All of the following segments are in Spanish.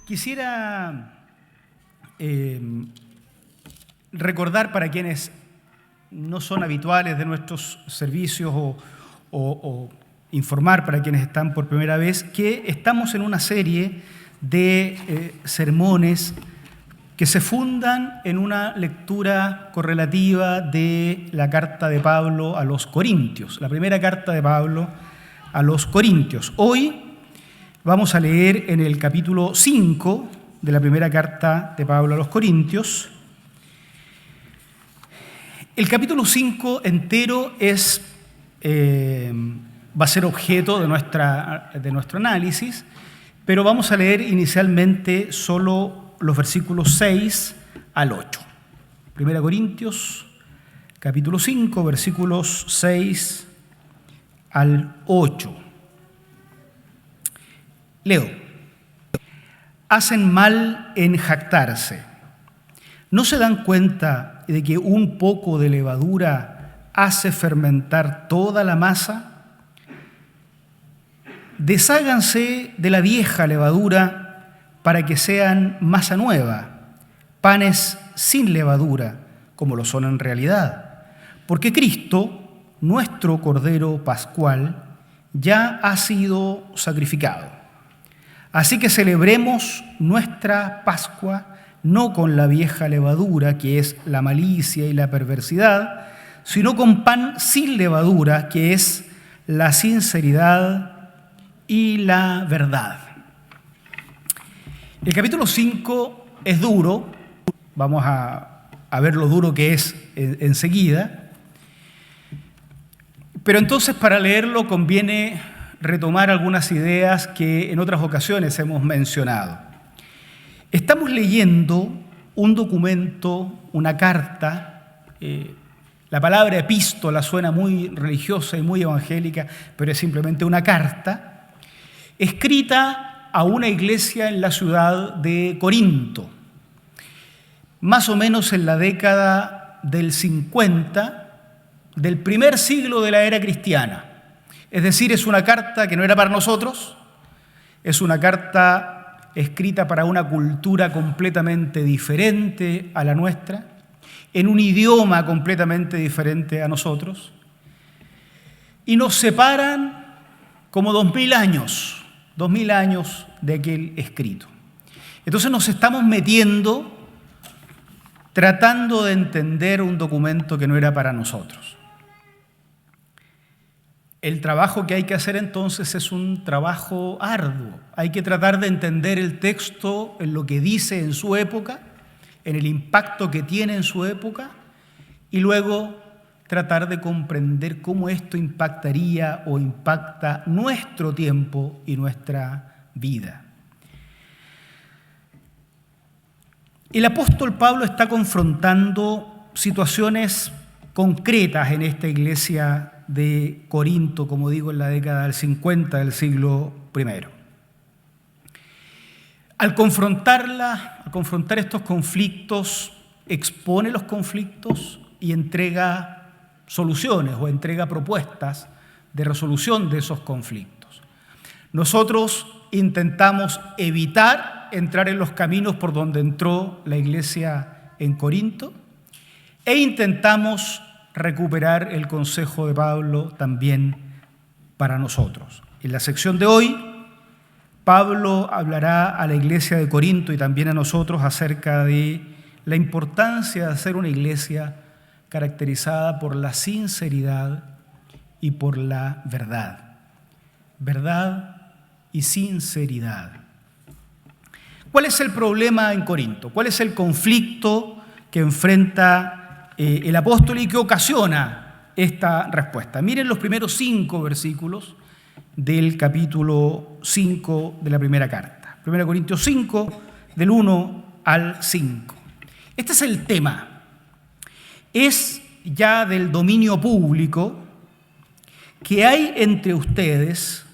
Quisiera recordar para quienes no son habituales de nuestros servicios o informar para quienes están por primera vez que estamos en una serie de sermones que se fundan en una lectura correlativa de la carta de Pablo a los Corintios, la primera carta de Pablo a los Corintios. Hoy vamos a leer en el capítulo 5 de la primera carta de Pablo a los Corintios. El capítulo 5 entero va a ser objeto de nuestro análisis, pero vamos a leer inicialmente solo los versículos 6 al 8. Primera Corintios, capítulo 5, versículos 6 al 8. Leo. Hacen mal en jactarse. ¿No se dan cuenta de que un poco de levadura hace fermentar toda la masa? Desháganse de la vieja levadura para que sean masa nueva, panes sin levadura, como lo son en realidad. Porque Cristo, nuestro Cordero Pascual, ya ha sido sacrificado. Así que celebremos nuestra Pascua no con la vieja levadura, que es la malicia y la perversidad, sino con pan sin levadura, que es la sinceridad y la verdad. El capítulo 5 es duro, vamos a ver lo duro que es enseguida, pero entonces para leerlo conviene retomar algunas ideas que en otras ocasiones hemos mencionado. Estamos leyendo un documento, una carta. La palabra epístola suena muy religiosa y muy evangélica, pero es simplemente una carta escrita a una iglesia en la ciudad de Corinto, más o menos en la década del 50 del primer siglo de la era cristiana. Es decir, es una carta que no era para nosotros, es una carta escrita para una cultura completamente diferente a la nuestra, en un idioma completamente diferente a nosotros, y nos separan como 2000 años de aquel escrito. Entonces nos estamos metiendo tratando de entender un documento que no era para nosotros. El trabajo que hay que hacer entonces es un trabajo arduo. Hay que tratar de entender el texto en lo que dice en su época, en el impacto que tiene en su época, y luego tratar de comprender cómo esto impactaría o impacta nuestro tiempo y nuestra vida. El apóstol Pablo está confrontando situaciones concretas en esta iglesia de Corinto, como digo, en la década del 50 del siglo I. Al confrontar estos conflictos, expone los conflictos y entrega soluciones o entrega propuestas de resolución de esos conflictos. Nosotros intentamos evitar entrar en los caminos por donde entró la iglesia en Corinto e intentamos recuperar el consejo de Pablo también para nosotros. En la sección de hoy, Pablo hablará a la iglesia de Corinto y también a nosotros acerca de la importancia de hacer una iglesia caracterizada por la sinceridad y por la verdad. Verdad y sinceridad. ¿Cuál es el problema en Corinto? ¿Cuál es el conflicto que enfrenta el apóstol y que ocasiona esta respuesta? Miren los primeros 5 versículos del capítulo 5 de la primera carta. 1 Corintios 5, del 1 al 5. Este es el tema. Es ya del dominio público que hay entre ustedes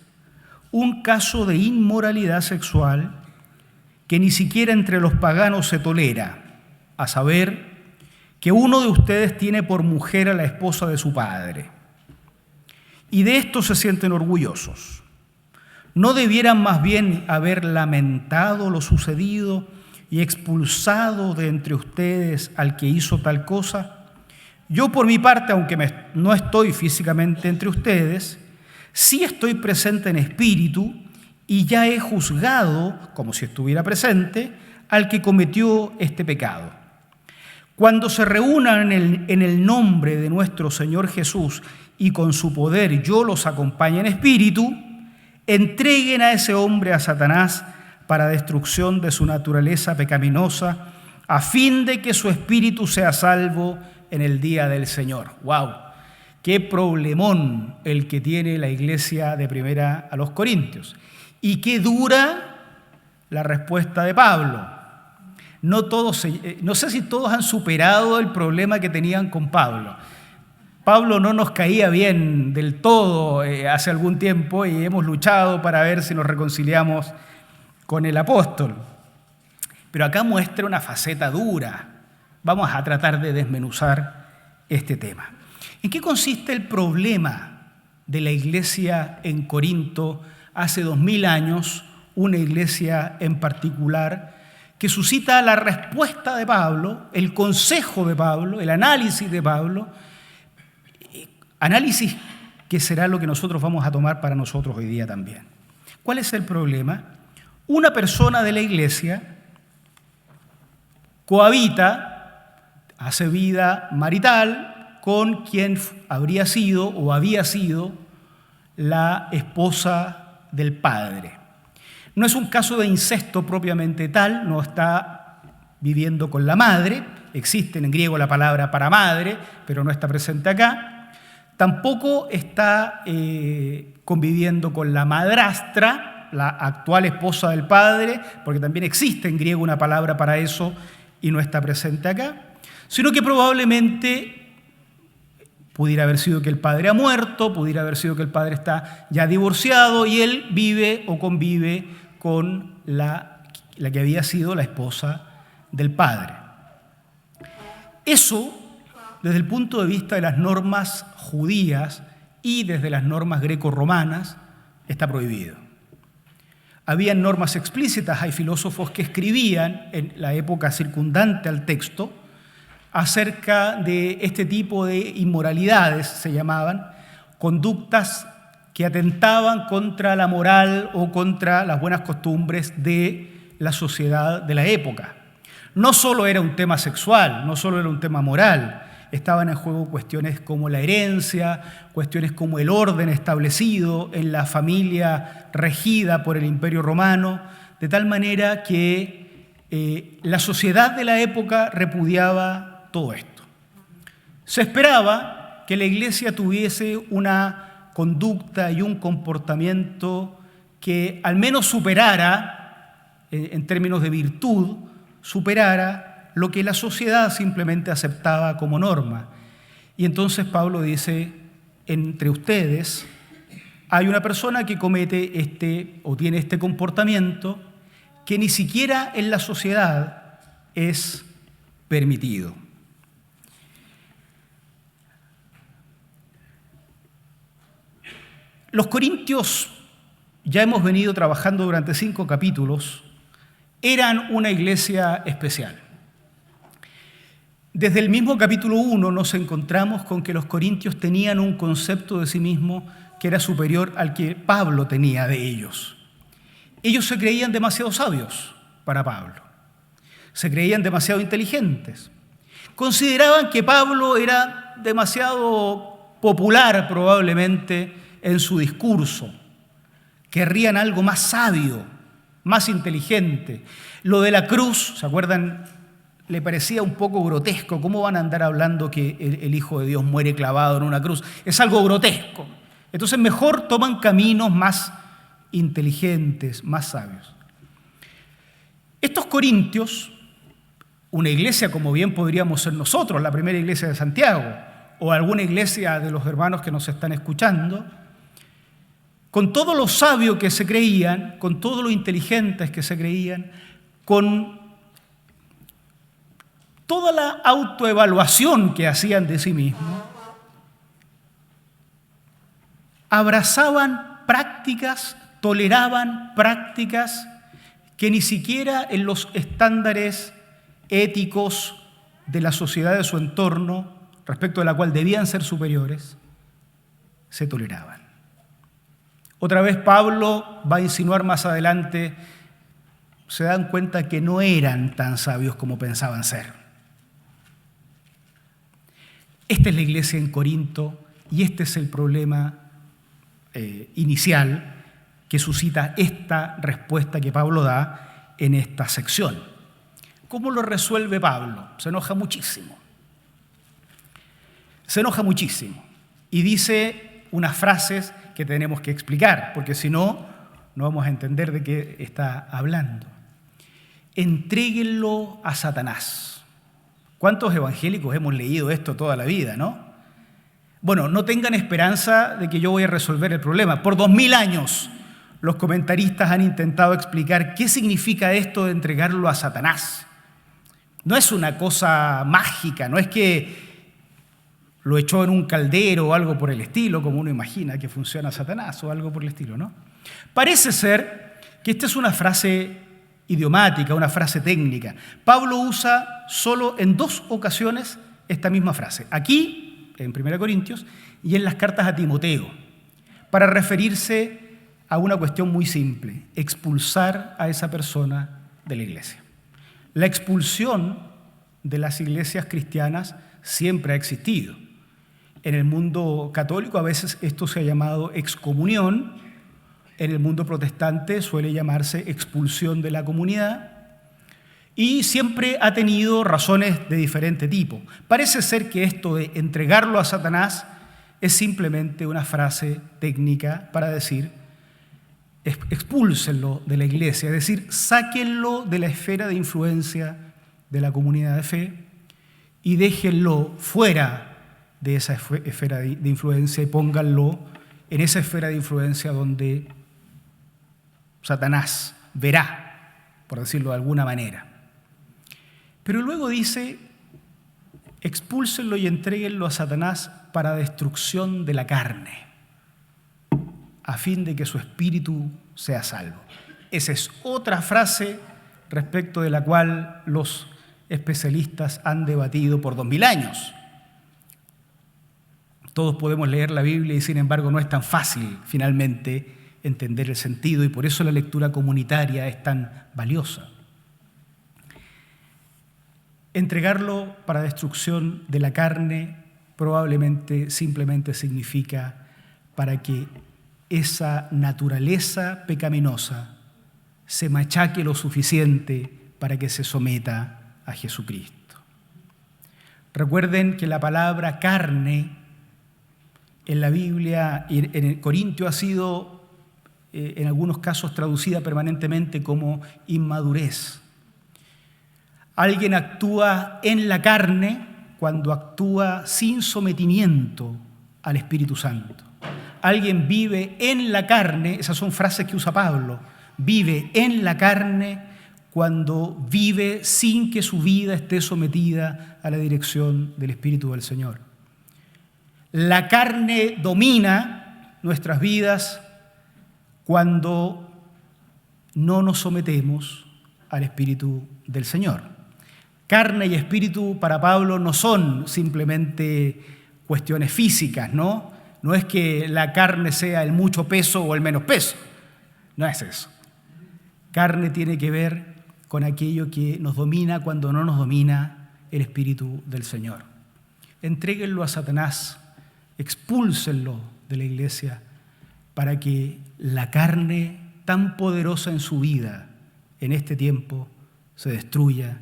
un caso de inmoralidad sexual que ni siquiera entre los paganos se tolera, a saber, que uno de ustedes tiene por mujer a la esposa de su padre, y de esto se sienten orgullosos. ¿No debieran más bien haber lamentado lo sucedido y expulsado de entre ustedes al que hizo tal cosa? Yo por mi parte, aunque no estoy físicamente entre ustedes, sí estoy presente en espíritu y ya he juzgado, como si estuviera presente, al que cometió este pecado. Cuando se reúnan en el nombre de nuestro Señor Jesús y con su poder yo los acompañe en espíritu, entreguen a ese hombre a Satanás para destrucción de su naturaleza pecaminosa, a fin de que su espíritu sea salvo en el día del Señor. ¡Wow! ¡Qué problemón el que tiene la iglesia de Primera a los Corintios! Y qué dura la respuesta de Pablo. No sé si todos han superado el problema que tenían con Pablo. Pablo no nos caía bien del todo hace algún tiempo y hemos luchado para ver si nos reconciliamos con el apóstol. Pero acá muestra una faceta dura. Vamos a tratar de desmenuzar este tema. ¿En qué consiste el problema de la iglesia en Corinto hace 2000 años, una iglesia en particular, que suscita la respuesta de Pablo, el consejo de Pablo, el análisis de Pablo, análisis que será lo que nosotros vamos a tomar para nosotros hoy día también? ¿Cuál es el problema? Una persona de la iglesia cohabita, hace vida marital con quien habría sido o había sido la esposa del padre. No es un caso de incesto propiamente tal, no está viviendo con la madre, existe en griego la palabra para madre, pero no está presente acá. Tampoco está conviviendo con la madrastra, la actual esposa del padre, porque también existe en griego una palabra para eso y no está presente acá, sino que probablemente pudiera haber sido que el padre ha muerto, pudiera haber sido que el padre está ya divorciado y él vive o convive con la que había sido la esposa del padre. Eso, desde el punto de vista de las normas judías y desde las normas greco-romanas, está prohibido. Había normas explícitas, hay filósofos que escribían en la época circundante al texto acerca de este tipo de inmoralidades, se llamaban, conductas que atentaban contra la moral o contra las buenas costumbres de la sociedad de la época. No solo era un tema sexual, no solo era un tema moral, estaban en juego cuestiones como la herencia, cuestiones como el orden establecido en la familia regida por el Imperio Romano, de tal manera que la sociedad de la época repudiaba todo esto. Se esperaba que la iglesia tuviese una conducta y un comportamiento que al menos superara, en términos de virtud, superara lo que la sociedad simplemente aceptaba como norma. Y entonces Pablo dice, entre ustedes hay una persona que comete o tiene este comportamiento que ni siquiera en la sociedad es permitido. Los corintios, ya hemos venido trabajando durante 5 capítulos, eran una iglesia especial. Desde el mismo capítulo 1 nos encontramos con que los corintios tenían un concepto de sí mismos que era superior al que Pablo tenía de ellos. Ellos se creían demasiado sabios para Pablo, se creían demasiado inteligentes, consideraban que Pablo era demasiado popular probablemente en su discurso, querrían algo más sabio, más inteligente. Lo de la cruz, ¿se acuerdan? Le parecía un poco grotesco. ¿Cómo van a andar hablando que el Hijo de Dios muere clavado en una cruz? Es algo grotesco. Entonces mejor toman caminos más inteligentes, más sabios. Estos corintios, una iglesia como bien podríamos ser nosotros, la primera iglesia de Santiago, o alguna iglesia de los hermanos que nos están escuchando, con todo lo sabio que se creían, con todo lo inteligentes que se creían, con toda la autoevaluación que hacían de sí mismos, abrazaban prácticas toleraban prácticas que ni siquiera en los estándares éticos de la sociedad de su entorno, respecto de la cual debían ser superiores, se toleraban. Otra vez Pablo va a insinuar más adelante, se dan cuenta que no eran tan sabios como pensaban ser. Esta es la iglesia en Corinto y este es el problema inicial que suscita esta respuesta que Pablo da en esta sección. ¿Cómo lo resuelve Pablo? Se enoja muchísimo. Se enoja muchísimo y dice unas frases que tenemos que explicar, porque si no, no vamos a entender de qué está hablando. Entréguenlo a Satanás. ¿Cuántos evangélicos hemos leído esto toda la vida, no? Bueno, no tengan esperanza de que yo voy a resolver el problema. Por 2000 años los comentaristas han intentado explicar qué significa esto de entregarlo a Satanás. No es una cosa mágica, no es que lo echó en un caldero o algo por el estilo, como uno imagina que funciona Satanás o algo por el estilo, ¿no? Parece ser que esta es una frase idiomática, una frase técnica. Pablo usa solo en 2 ocasiones esta misma frase, aquí, en 1 Corintios, y en las cartas a Timoteo, para referirse a una cuestión muy simple: expulsar a esa persona de la iglesia. La expulsión de las iglesias cristianas siempre ha existido. En el mundo católico a veces esto se ha llamado excomunión, en el mundo protestante suele llamarse expulsión de la comunidad y siempre ha tenido razones de diferente tipo. Parece ser que esto de entregarlo a Satanás es simplemente una frase técnica para decir expúlsenlo de la iglesia, es decir, sáquenlo de la esfera de influencia de la comunidad de fe y déjenlo fuera de esa esfera de influencia y pónganlo en esa esfera de influencia donde Satanás verá, por decirlo de alguna manera. Pero luego dice, expúlsenlo y entréguenlo a Satanás para destrucción de la carne, a fin de que su espíritu sea salvo. Esa es otra frase respecto de la cual los especialistas han debatido por 2000 años. Todos podemos leer la Biblia y sin embargo no es tan fácil finalmente entender el sentido y por eso la lectura comunitaria es tan valiosa. Entregarlo para destrucción de la carne probablemente simplemente significa para que esa naturaleza pecaminosa se machaque lo suficiente para que se someta a Jesucristo. Recuerden que la palabra carne en la Biblia y en el Corintio ha sido en algunos casos traducida permanentemente como inmadurez. Alguien actúa en la carne cuando actúa sin sometimiento al Espíritu Santo. Alguien vive en la carne, esas son frases que usa Pablo, vive en la carne cuando vive sin que su vida esté sometida a la dirección del Espíritu del Señor. La carne domina nuestras vidas cuando no nos sometemos al Espíritu del Señor. Carne y espíritu para Pablo no son simplemente cuestiones físicas, ¿no? No es que la carne sea el mucho peso o el menos peso, no es eso. Carne tiene que ver con aquello que nos domina cuando no nos domina el Espíritu del Señor. Entréguenlo a Satanás, expúlsenlo de la iglesia para que la carne tan poderosa en su vida en este tiempo se destruya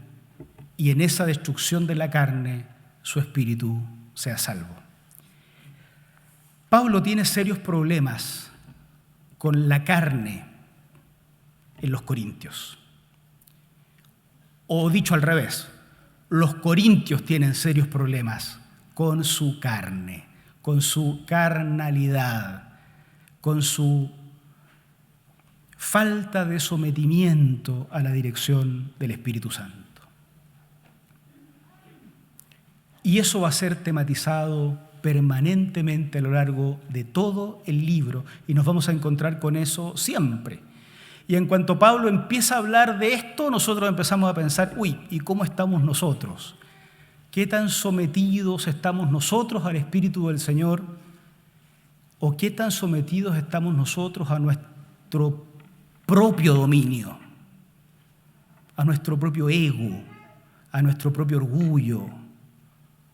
y en esa destrucción de la carne su espíritu sea salvo. Pablo tiene serios problemas con la carne en los corintios. O dicho al revés, los corintios tienen serios problemas con su carne, con su carnalidad, con su falta de sometimiento a la dirección del Espíritu Santo. Y eso va a ser tematizado permanentemente a lo largo de todo el libro y nos vamos a encontrar con eso siempre. Y en cuanto Pablo empieza a hablar de esto, nosotros empezamos a pensar, ¿y cómo estamos nosotros? ¿Qué tan sometidos estamos nosotros al Espíritu del Señor? ¿O qué tan sometidos estamos nosotros a nuestro propio dominio, a nuestro propio ego, a nuestro propio orgullo,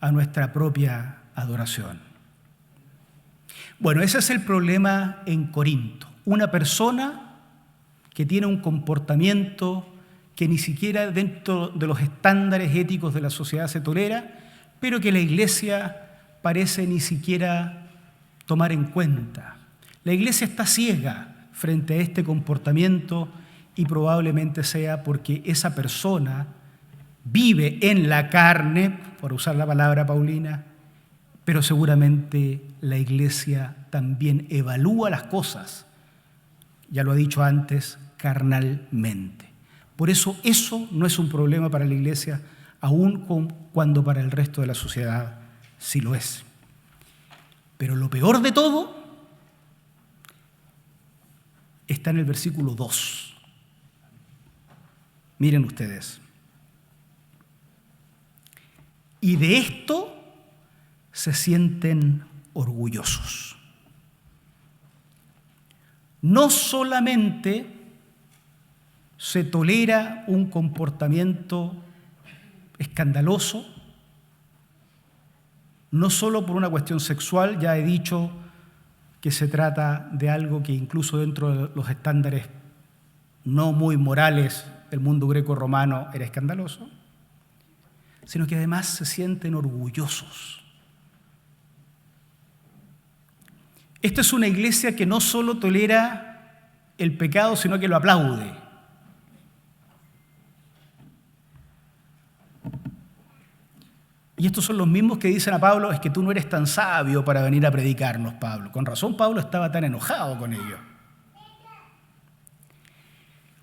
a nuestra propia adoración? Bueno, ese es el problema en Corinto. Una persona que tiene un comportamiento que ni siquiera dentro de los estándares éticos de la sociedad se tolera, pero que la Iglesia parece ni siquiera tomar en cuenta. La Iglesia está ciega frente a este comportamiento y probablemente sea porque esa persona vive en la carne, por usar la palabra paulina, pero seguramente la Iglesia también evalúa las cosas, ya lo ha dicho antes, carnalmente. Por eso no es un problema para la Iglesia, aun cuando para el resto de la sociedad sí lo es. Pero lo peor de todo está en el versículo 2. Miren ustedes. Y de esto se sienten orgullosos. No solamente se tolera un comportamiento escandaloso, no solo por una cuestión sexual, ya he dicho que se trata de algo que incluso dentro de los estándares no muy morales del mundo greco-romano era escandaloso, sino que además se sienten orgullosos. Esta es una iglesia que no solo tolera el pecado, sino que lo aplaude. Y estos son los mismos que dicen a Pablo, es que tú no eres tan sabio para venir a predicarnos, Pablo. Con razón Pablo estaba tan enojado con ellos.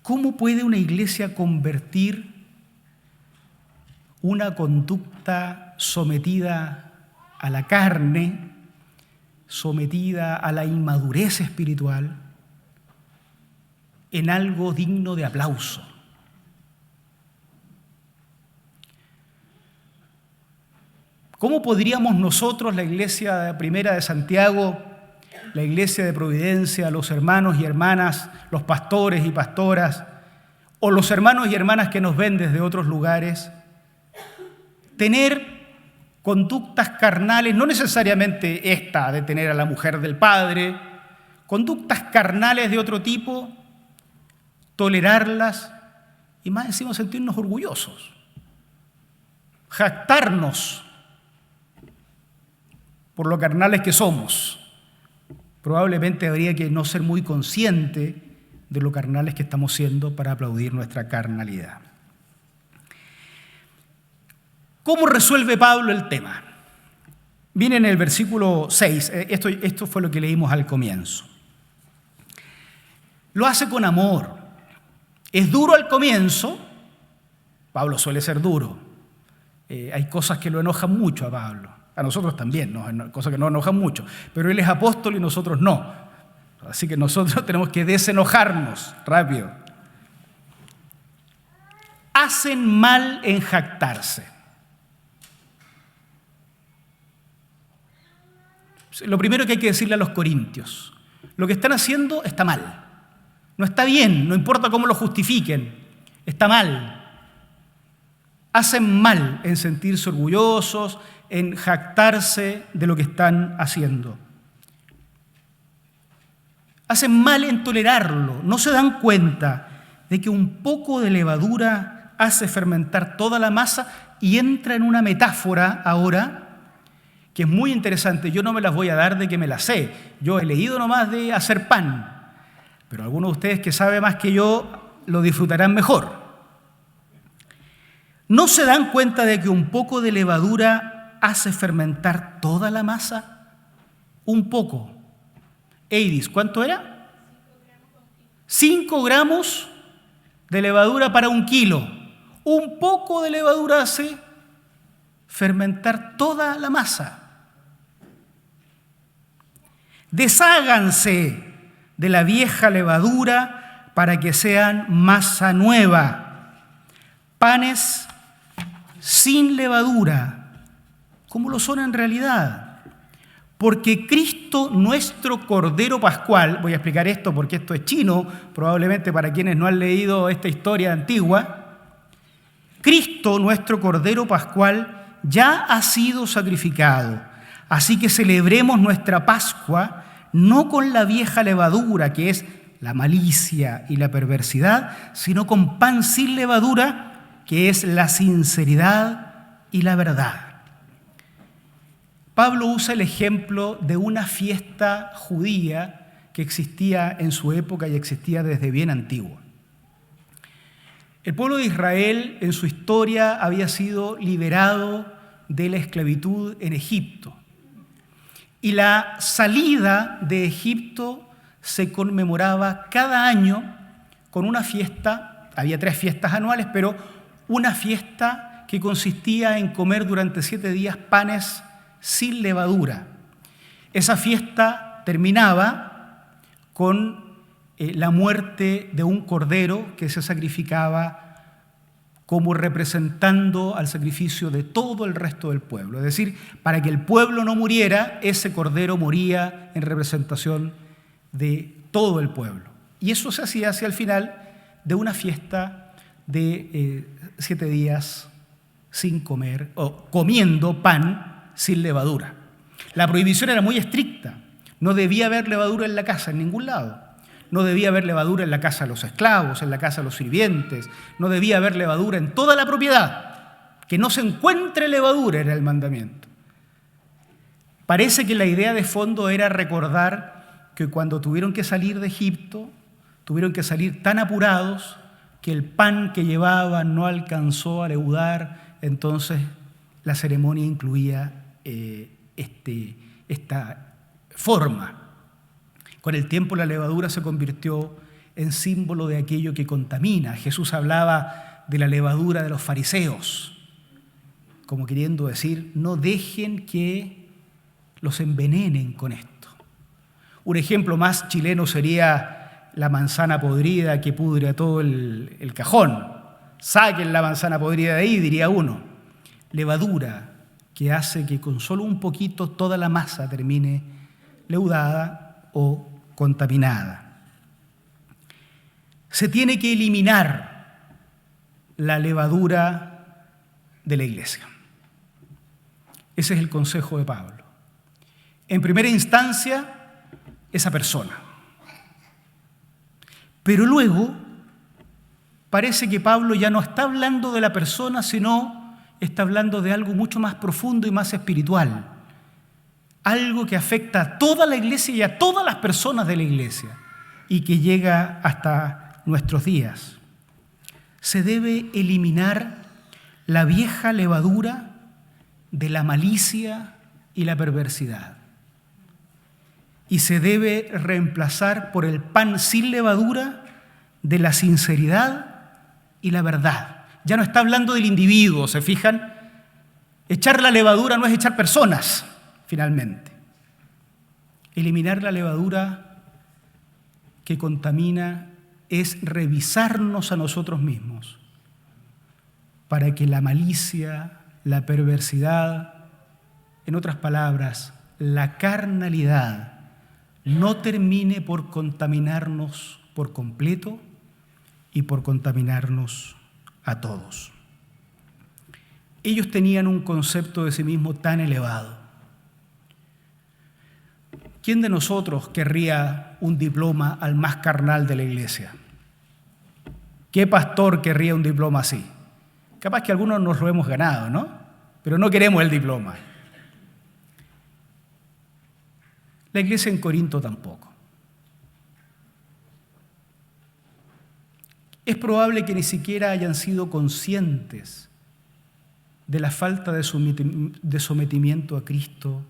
¿Cómo puede una iglesia convertir una conducta sometida a la carne, sometida a la inmadurez espiritual, en algo digno de aplauso? ¿Cómo podríamos nosotros, la Iglesia Primera de Santiago, la Iglesia de Providencia, los hermanos y hermanas, los pastores y pastoras, o los hermanos y hermanas que nos ven desde otros lugares, tener conductas carnales, no necesariamente esta de tener a la mujer del padre, conductas carnales de otro tipo, tolerarlas y más encima sentirnos orgullosos, jactarnos por lo carnales que somos? Probablemente habría que no ser muy consciente de lo carnales que estamos siendo para aplaudir nuestra carnalidad. ¿Cómo resuelve Pablo el tema? Viene en el versículo 6, esto fue lo que leímos al comienzo. Lo hace con amor. Es duro al comienzo, Pablo suele ser duro. Hay cosas que lo enojan mucho a Pablo. A nosotros también, cosas que nos enojan mucho. Pero él es apóstol y nosotros no. Así que nosotros tenemos que desenojarnos rápido. Hacen mal en jactarse. Lo primero que hay que decirle a los corintios: lo que están haciendo está mal. No está bien, no importa cómo lo justifiquen. Está mal. Hacen mal en sentirse orgullosos, en jactarse de lo que están haciendo. Hacen mal en tolerarlo. No se dan cuenta de que un poco de levadura hace fermentar toda la masa, y entra en una metáfora ahora que es muy interesante. Yo no me las voy a dar de que me las sé. Yo he leído nomás de hacer pan. Pero algunos de ustedes que saben más que yo lo disfrutarán mejor. ¿No se dan cuenta de que un poco de levadura hace fermentar toda la masa? Un poco. Eidis, ¿cuánto era? 5 gramos de levadura para 1 kilo. Un poco de levadura hace fermentar toda la masa. Desháganse de la vieja levadura para que sean masa nueva, panes sin levadura, como lo son en realidad. Porque Cristo, nuestro Cordero Pascual, voy a explicar esto porque esto es chino, probablemente para quienes no han leído esta historia antigua, Cristo, nuestro Cordero Pascual, ya ha sido sacrificado. Así que celebremos nuestra Pascua no con la vieja levadura, que es la malicia y la perversidad, sino con pan sin levadura, que es la sinceridad y la verdad. Pablo usa el ejemplo de una fiesta judía que existía en su época y existía desde bien antiguo. El pueblo de Israel en su historia había sido liberado de la esclavitud en Egipto. Y la salida de Egipto se conmemoraba cada año con una fiesta, había 3 fiestas anuales, pero una fiesta que consistía en comer durante 7 días panes sin levadura. Esa fiesta terminaba con la muerte de un cordero que se sacrificaba como representando al sacrificio de todo el resto del pueblo. Es decir, para que el pueblo no muriera, ese cordero moría en representación de todo el pueblo. Y eso se hacía hacia el final de una fiesta de 7 días sin comer, o comiendo pan sin levadura. La prohibición era muy estricta. No debía haber levadura en la casa, en ningún lado. No debía haber levadura en la casa de los esclavos, en la casa de los sirvientes. No debía haber levadura en toda la propiedad. Que no se encuentre levadura era el mandamiento. Parece que la idea de fondo era recordar que cuando tuvieron que salir de Egipto, tuvieron que salir tan apurados que el pan que llevaban no alcanzó a leudar, entonces la ceremonia incluía esta forma. Con el tiempo la levadura se convirtió en símbolo de aquello que contamina. Jesús hablaba de la levadura de los fariseos, como queriendo decir, no dejen que los envenenen con esto. Un ejemplo más chileno sería la manzana podrida que pudre a todo el cajón. Saquen la manzana podrida de ahí, diría uno. Levadura que hace que con solo un poquito toda la masa termine leudada o contaminada. Se tiene que eliminar la levadura de la iglesia. Ese es el consejo de Pablo. En primera instancia, esa persona. Pero luego, parece que Pablo ya no está hablando de la persona, sino está hablando de algo mucho más profundo y más espiritual. Algo que afecta a toda la iglesia y a todas las personas de la iglesia y que llega hasta nuestros días. Se debe eliminar la vieja levadura de la malicia y la perversidad. Y se debe reemplazar por el pan sin levadura de la sinceridad y la verdad. Ya no está hablando del individuo, ¿se fijan? Echar la levadura no es echar personas, finalmente. Eliminar la levadura que contamina es revisarnos a nosotros mismos para que la malicia, la perversidad, en otras palabras, la carnalidad, no termine por contaminarnos por completo y por contaminarnos a todos. Ellos tenían un concepto de sí mismo tan elevado. ¿Quién de nosotros querría un diploma al más carnal de la iglesia? ¿Qué pastor querría un diploma así? Capaz que algunos nos lo hemos ganado, ¿no? Pero no queremos el diploma. La iglesia en Corinto tampoco. Es probable que ni siquiera hayan sido conscientes de la falta de sometimiento a Cristo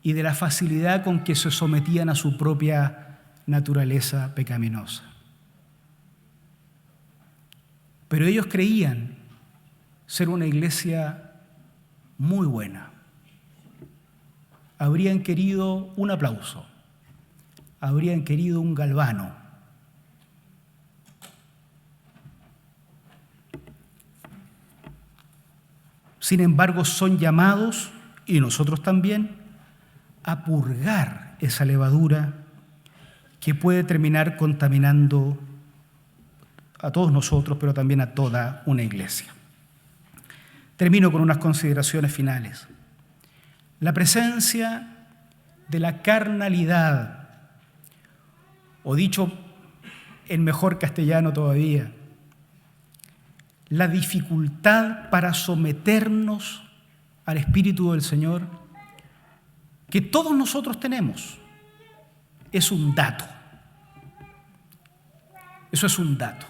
y de la facilidad con que se sometían a su propia naturaleza pecaminosa. Pero ellos creían ser una iglesia muy buena. habrían querido un aplauso, habrían querido un galvano. Sin embargo, son llamados, y nosotros también, a purgar esa levadura que puede terminar contaminando a todos nosotros, pero también a toda una iglesia. Termino con unas consideraciones finales. La presencia de la carnalidad, o dicho en mejor castellano todavía, la dificultad para someternos al Espíritu del Señor, que todos nosotros tenemos, es un dato. Eso es un dato.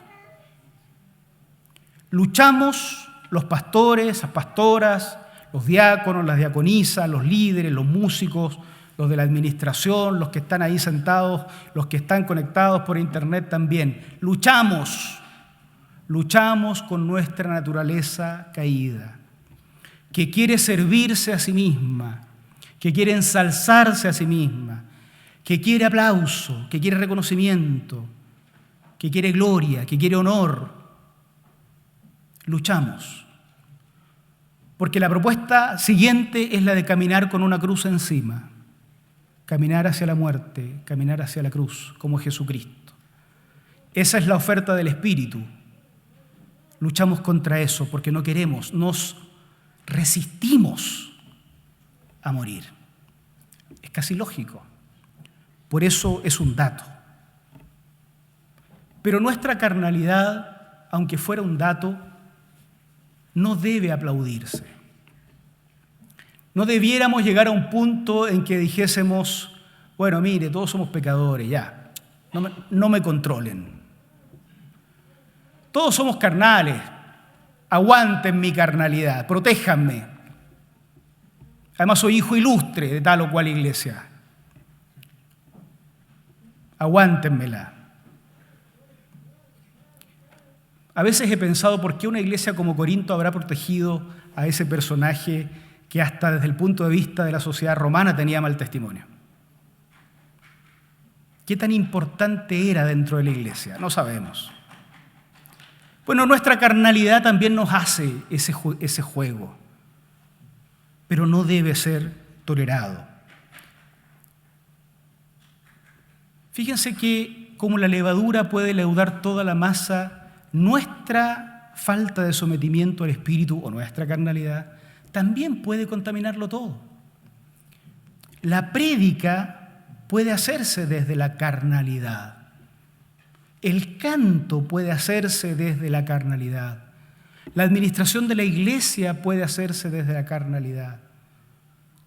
Luchamos los pastores, las pastoras, los diáconos, las diaconisas, los líderes, los músicos, los de la administración, los que están ahí sentados, los que están conectados por internet también. Luchamos con nuestra naturaleza caída, que quiere servirse a sí misma, que quiere ensalzarse a sí misma, que quiere aplauso, que quiere reconocimiento, que quiere gloria, que quiere honor. Luchamos. Porque la propuesta siguiente es la de caminar con una cruz encima, caminar hacia la muerte, caminar hacia la cruz, como Jesucristo. Esa es la oferta del Espíritu. Luchamos contra eso porque no queremos, nos resistimos a morir. Es casi lógico. Por eso es un dato. Pero nuestra carnalidad, aunque fuera un dato, no debe aplaudirse. No debiéramos llegar a un punto en que dijésemos, bueno, mire, todos somos pecadores, ya, no me controlen. Todos somos carnales, aguanten mi carnalidad, protéjanme. Además soy hijo ilustre de tal o cual iglesia. Aguántenmela. A veces he pensado por qué una iglesia como Corinto habrá protegido a ese personaje que hasta desde el punto de vista de la sociedad romana tenía mal testimonio. ¿Qué tan importante era dentro de la iglesia? No sabemos. Bueno, nuestra carnalidad también nos hace ese juego, pero no debe ser tolerado. Fíjense que como la levadura puede leudar toda la masa, nuestra falta de sometimiento al Espíritu o nuestra carnalidad también puede contaminarlo todo. La prédica puede hacerse desde la carnalidad. El canto puede hacerse desde la carnalidad. La administración de la iglesia puede hacerse desde la carnalidad.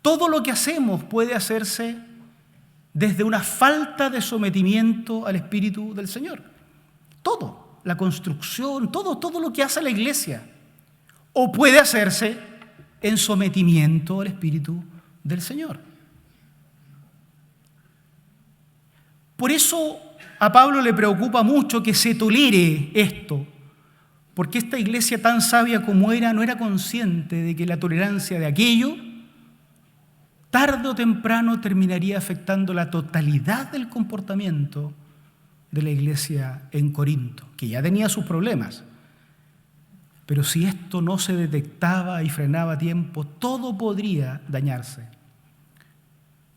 Todo lo que hacemos puede hacerse desde una falta de sometimiento al Espíritu del Señor. Todo. La construcción, todo lo que hace la iglesia, o puede hacerse en sometimiento al Espíritu del Señor. Por eso a Pablo le preocupa mucho que se tolere esto, porque esta iglesia tan sabia como era, no era consciente de que la tolerancia de aquello, tarde o temprano terminaría afectando la totalidad del comportamiento de la iglesia en Corinto, que ya tenía sus problemas. Pero si esto no se detectaba y frenaba a tiempo, todo podría dañarse.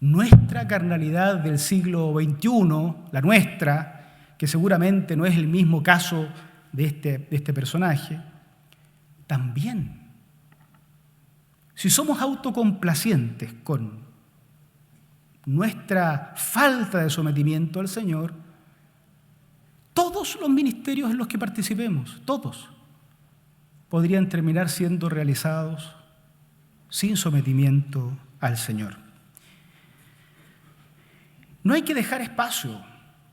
Nuestra carnalidad del siglo XXI, la nuestra, que seguramente no es el mismo caso de este personaje, también. Si somos autocomplacientes con nuestra falta de sometimiento al Señor, todos los ministerios en los que participemos, todos, podrían terminar siendo realizados sin sometimiento al Señor. No hay que dejar espacio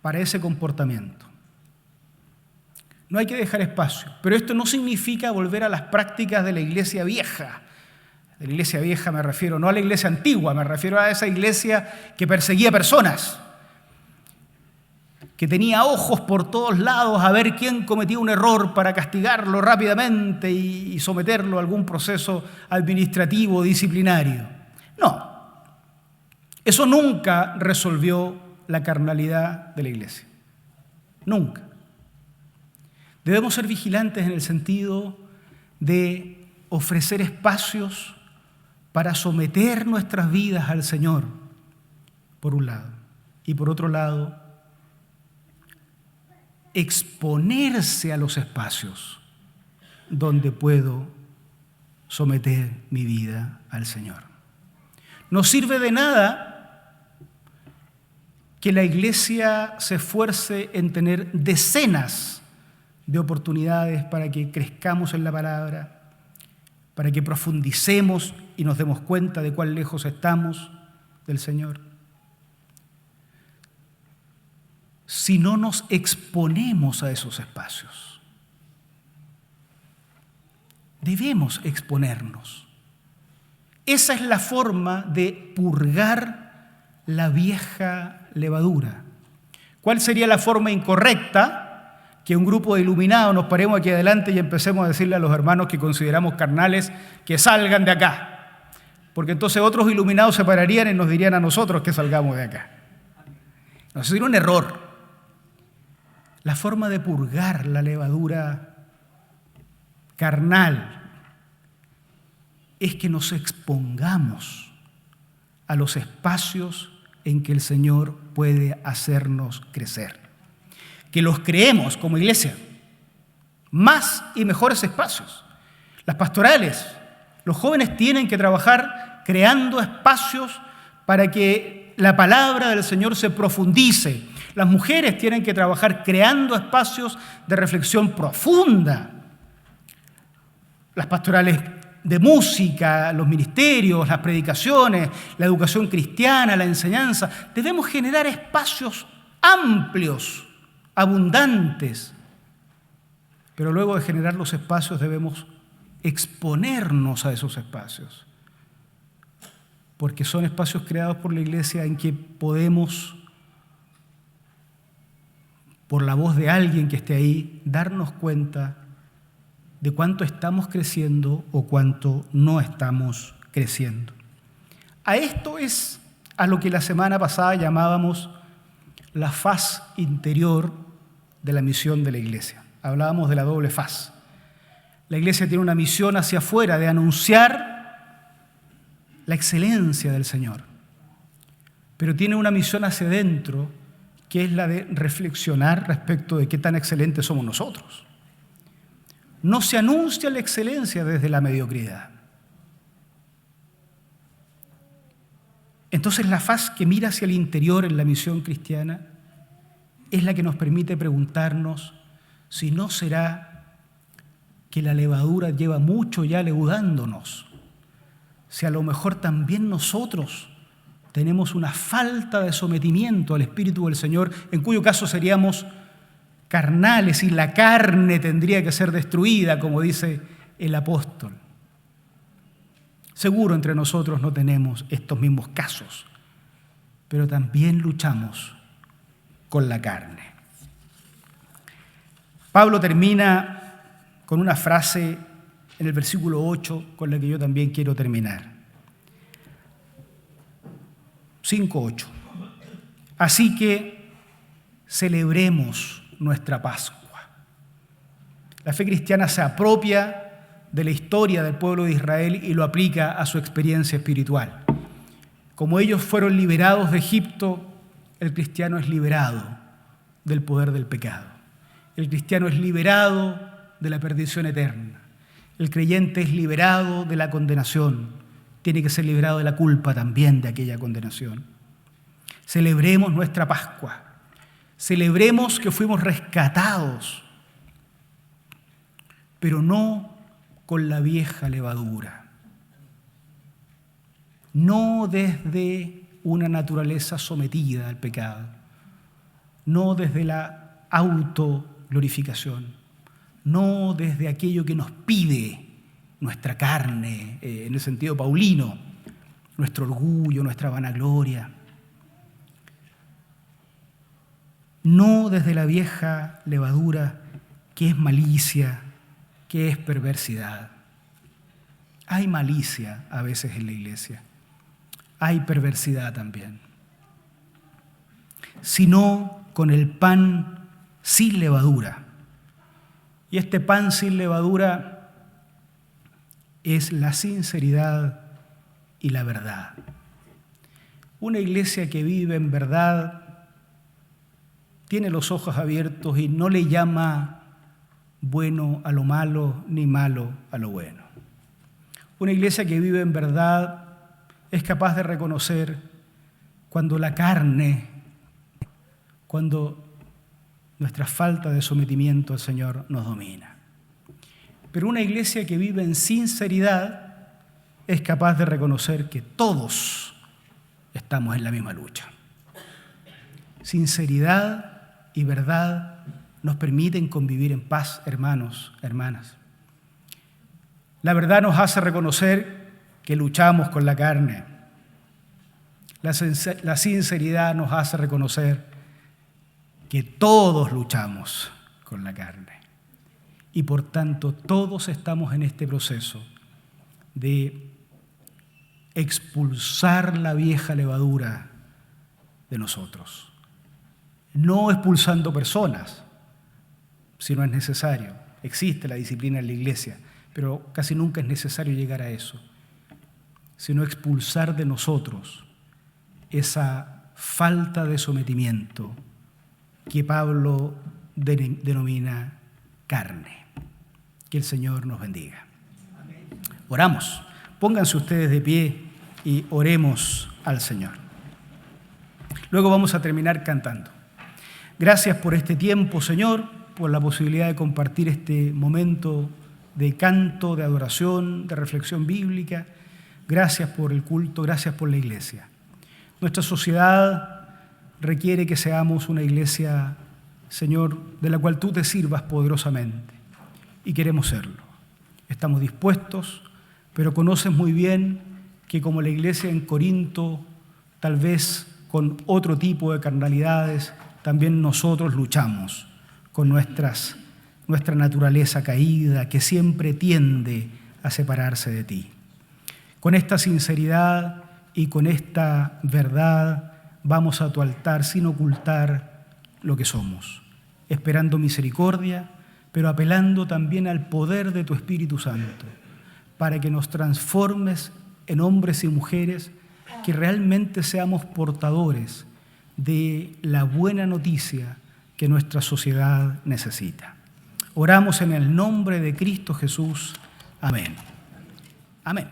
para ese comportamiento. No hay que dejar espacio. Pero esto no significa volver a las prácticas de la iglesia vieja. De la iglesia vieja me refiero no a la iglesia antigua, me refiero a esa iglesia que perseguía personas, que tenía ojos por todos lados a ver quién cometía un error para castigarlo rápidamente y someterlo a algún proceso administrativo disciplinario. No, Eso nunca resolvió la carnalidad de la iglesia. Nunca. Debemos ser vigilantes en el sentido de ofrecer espacios para someter nuestras vidas al Señor, por un lado. Y por otro lado, exponerse a los espacios donde puedo someter mi vida al Señor. No sirve de nada que la iglesia se esfuerce en tener decenas de oportunidades para que crezcamos en la palabra, para que profundicemos y nos demos cuenta de cuán lejos estamos del Señor. Si no nos exponemos a esos espacios, debemos exponernos. Esa es la forma de purgar la vieja levadura. ¿Cuál sería la forma incorrecta? Que un grupo de iluminados nos paremos aquí adelante y empecemos a decirle a los hermanos que consideramos carnales que salgan de acá. Porque entonces otros iluminados se pararían y nos dirían a nosotros que salgamos de acá. Eso sería un error. La forma de purgar la levadura carnal es que nos expongamos a los espacios en que el Señor puede hacernos crecer. Que los creemos como iglesia, más y mejores espacios. Las pastorales, los jóvenes tienen que trabajar creando espacios para que la palabra del Señor se profundice. Las mujeres tienen que trabajar creando espacios de reflexión profunda. Las pastorales de música, los ministerios, las predicaciones, la educación cristiana, la enseñanza. Debemos generar espacios amplios, abundantes, pero luego de generar los espacios debemos exponernos a esos espacios, porque son espacios creados por la iglesia en que podemos, por la voz de alguien que esté ahí, darnos cuenta de cuánto estamos creciendo o cuánto no estamos creciendo. A esto es a lo que la semana pasada llamábamos la faz interior de la misión de la iglesia. Hablábamos de la doble faz. La iglesia tiene una misión hacia afuera de anunciar la excelencia del Señor, pero tiene una misión hacia adentro que es la de reflexionar respecto de qué tan excelentes somos nosotros. No se anuncia la excelencia desde la mediocridad. Entonces la faz que mira hacia el interior en la misión cristiana es la que nos permite preguntarnos si no será que la levadura lleva mucho ya leudándonos, si a lo mejor también nosotros tenemos una falta de sometimiento al Espíritu del Señor, en cuyo caso seríamos carnales y la carne tendría que ser destruida, como dice el apóstol. Seguro entre nosotros no tenemos estos mismos casos, pero también luchamos con la carne. Pablo termina con una frase en el versículo 8 con la que yo también quiero terminar. 5:8. Así que celebremos nuestra Pascua. La fe cristiana se apropia de la historia del pueblo de Israel y lo aplica a su experiencia espiritual. Como ellos fueron liberados de Egipto, el cristiano es liberado del poder del pecado. El cristiano es liberado de la perdición eterna. El creyente es liberado de la condenación. Tiene que ser liberado de la culpa también de aquella condenación. Celebremos nuestra Pascua. Celebremos que fuimos rescatados, pero no con la vieja levadura. No desde una naturaleza sometida al pecado. No desde la autoglorificación. No desde aquello que nos pide nuestra carne, en el sentido paulino, nuestro orgullo, nuestra vanagloria. No desde la vieja levadura que es malicia, que es perversidad. Hay malicia a veces en la iglesia. hay perversidad también, sino con el pan sin levadura. Y este pan sin levadura es la sinceridad y la verdad. Una iglesia que vive en verdad tiene los ojos abiertos y no le llama bueno a lo malo ni malo a lo bueno. Una iglesia que vive en verdad es capaz de reconocer cuando la carne, cuando nuestra falta de sometimiento al Señor nos domina. Pero una iglesia que vive en sinceridad es capaz de reconocer que todos estamos en la misma lucha. Sinceridad y verdad nos permiten convivir en paz, hermanos, hermanas. La verdad nos hace reconocer que luchamos con la carne. La sinceridad nos hace reconocer que todos luchamos con la carne. Y por tanto, todos estamos en este proceso de expulsar la vieja levadura de nosotros. No expulsando personas, si no es necesario. Existe la disciplina en la iglesia, pero casi nunca es necesario llegar a eso, sino expulsar de nosotros esa falta de sometimiento que Pablo denomina carne. Que el Señor nos bendiga. Oramos. Pónganse ustedes de pie y oremos al Señor. Luego vamos a terminar cantando. Gracias por este tiempo, Señor, por la posibilidad de compartir este momento de canto, de adoración, de reflexión bíblica. Gracias por el culto, gracias por la iglesia. Nuestra sociedad requiere que seamos una iglesia, Señor, de la cual tú te sirvas poderosamente. Y queremos serlo. Estamos dispuestos, pero conoces muy bien que como la iglesia en Corinto, tal vez con otro tipo de carnalidades, también nosotros luchamos con nuestra naturaleza caída, que siempre tiende a separarse de ti. Con esta sinceridad y con esta verdad vamos a tu altar sin ocultar lo que somos, esperando misericordia, pero apelando también al poder de tu Espíritu Santo, para que nos transformes en hombres y mujeres que realmente seamos portadores de la buena noticia que nuestra sociedad necesita. Oramos en el nombre de Cristo Jesús. Amén. Amén.